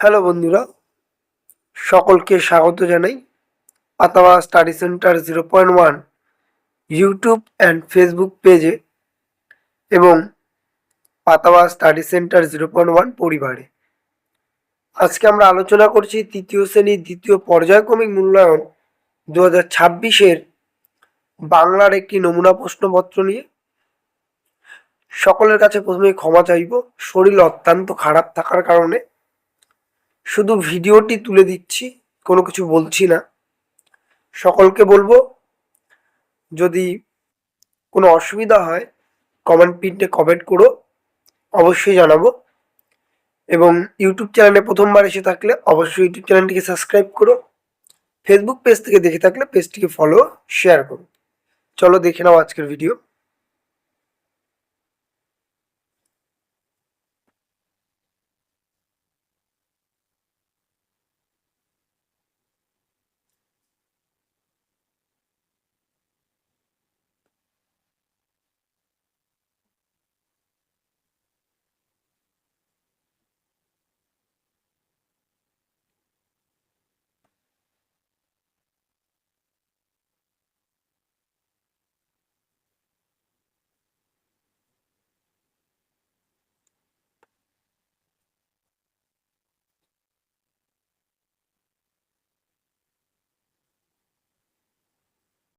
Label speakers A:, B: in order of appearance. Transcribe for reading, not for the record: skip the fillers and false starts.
A: Hello বন্ধুরা, সকলকে স্বাগত জানাই Patawa study center 0.1 YouTube and Facebook পেজে এবং পাতাওয়া স্টাডি সেন্টার 0.1 পরিবারে। আজকে আমরা আলোচনা করছি তৃতীয় শ্রেণীর দ্বিতীয় পর্যায়ক্রমিক মূল্যায়ন 2026-এর বাংলার একটি নমুনা প্রশ্নপত্র নিয়ে। সকলের কাছে প্রথমেই ক্ষমা চাইব, শরীর অত্যন্ত খারাপ থাকার কারণে শুধু ভিডিওটি তুলে দিচ্ছি, কোনো কিছু বলছি না। সকলকে বলবো, যদি কোনো অসুবিধা হয় কমেন্ট পিনটে কমেন্ট করো, অবশ্যই জানাবো। এবং ইউটিউব চ্যানেলে প্রথমবার এসে থাকলে অবশ্যই ইউটিউব চ্যানেলটিকে সাবস্ক্রাইব করো। ফেসবুক পেজ থেকে দেখে থাকলে পেজটিকে ফলো শেয়ার করো। চলো দেখে নাও আজকের ভিডিও।